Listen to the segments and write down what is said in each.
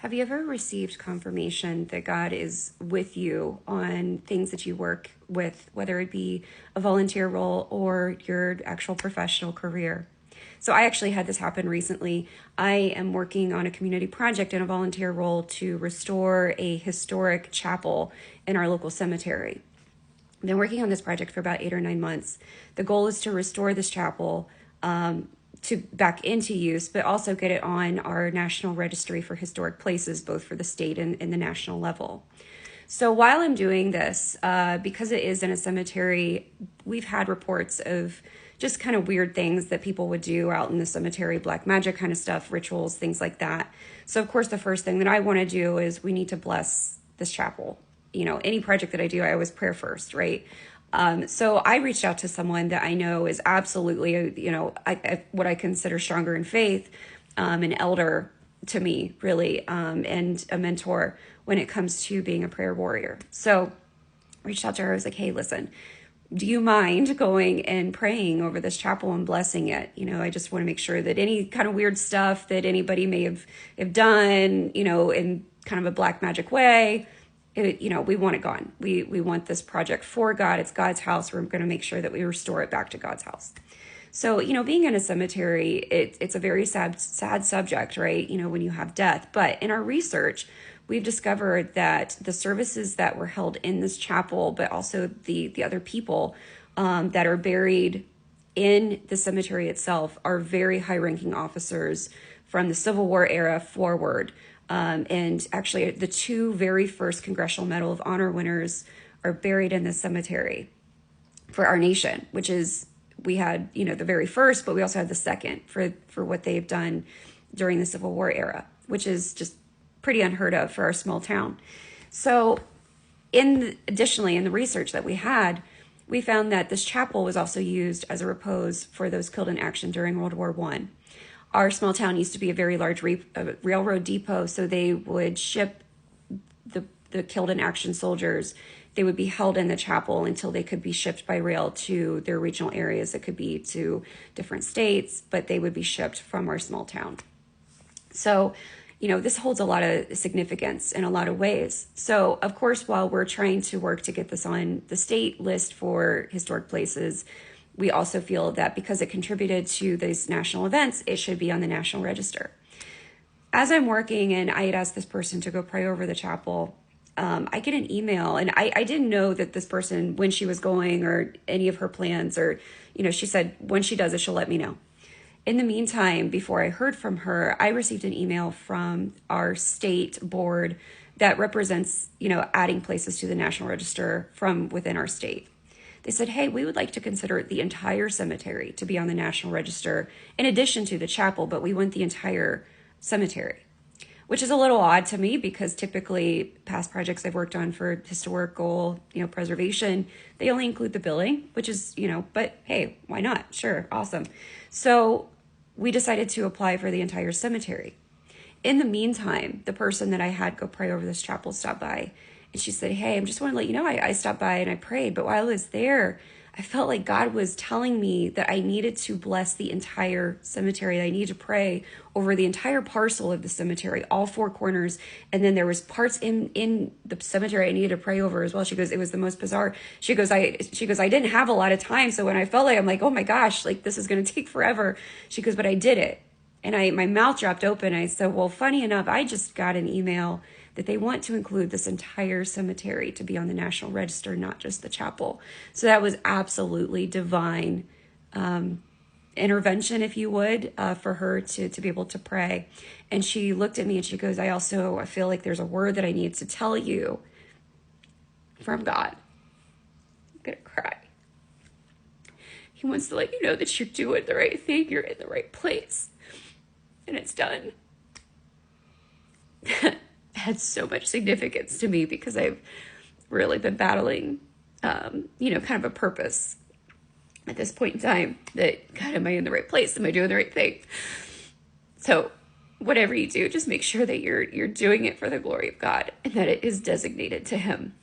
Have you ever received confirmation that God is with you on things that you work with, whether it be a volunteer role or your actual professional career? So I actually had this happen recently. I am working on a community project in a volunteer role to restore a historic chapel in our local cemetery. I've been working on this project for about 8 or 9 months. The goal is to restore this chapel to back into use, but also get it on our National Registry for Historic Places, both for the state and the national level. So while I'm doing this, because it is in a cemetery, we've had reports of just kind of weird things that people would do out in the cemetery, black magic kind of stuff, rituals, things like that. So of course, the first thing that I want to do is we need to bless this chapel. You know, any project that I do, I always pray first, right? So I reached out to someone that I know is absolutely, what I consider stronger in faith, an elder to me, really, and a mentor when it comes to being a prayer warrior. So I reached out to her. I was like, hey, listen, do you mind going and praying over this chapel and blessing it? I just want to make sure that any kind of weird stuff that anybody may have done, in kind of a black magic way, we want it gone. We want this project for God. It's God's house. We're going to make sure that we restore it back to God's house. So, being in a cemetery, it's a very sad subject, right? When you have death. But in our research, we've discovered that the services that were held in this chapel, but also the other people that are buried in the cemetery itself are very high-ranking officers from the Civil War era forward. And actually, the two very first Congressional Medal of Honor winners are buried in this cemetery for our nation, which is, we had, the very first, but we also had the second for what they've done during the Civil War era, which is just pretty unheard of for our small town. So additionally, in the research that we had, we found that this chapel was also used as a repose for those killed in action during World War I. Our small town used to be a very large railroad depot, so they would ship the killed in action soldiers. They would be held in the chapel until they could be shipped by rail to their regional areas. It could be to different states, but they would be shipped from our small town. So, this holds a lot of significance in a lot of ways. So, of course, while we're trying to work to get this on the state list for historic places, we also feel that because it contributed to these national events, it should be on the National Register. As I'm working and I had asked this person to go pray over the chapel, I get an email, and I didn't know that this person, when she was going or any of her plans, or, she said when she does it, she'll let me know. In the meantime, before I heard from her, I received an email from our state board that represents, adding places to the National Register from within our state. They said, hey, we would like to consider the entire cemetery to be on the National Register in addition to the chapel, but we want the entire cemetery, which is a little odd to me because typically past projects I've worked on for historical, preservation, they only include the building, which is, but hey, why not? Sure. Awesome. So we decided to apply for the entire cemetery. In the meantime, the person that I had go pray over this chapel stopped by. And she said, hey, I just want to let you know, I stopped by and I prayed. But while I was there, I felt like God was telling me that I needed to bless the entire cemetery. I needed to pray over the entire parcel of the cemetery, all four corners. And then there was parts in the cemetery I needed to pray over as well. She goes, it was the most bizarre. She goes, I didn't have a lot of time. So when I felt like, I'm like, oh my gosh, like this is going to take forever. She goes, but I did it. And my mouth dropped open. I said, well, funny enough, I just got an email that they want to include this entire cemetery to be on the National Register, not just the chapel. So that was absolutely divine intervention, if you would, for her to be able to pray. And she looked at me and she goes, I feel like there's a word that I need to tell you from God. I'm going to cry. He wants to let you know that you're doing the right thing. You're in the right place. And it's done. Had so much significance to me because I've really been battling, kind of a purpose at this point in time that, God, am I in the right place? Am I doing the right thing? So whatever you do, just make sure that you're doing it for the glory of God and that it is designated to Him.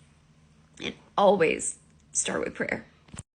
And always start with prayer.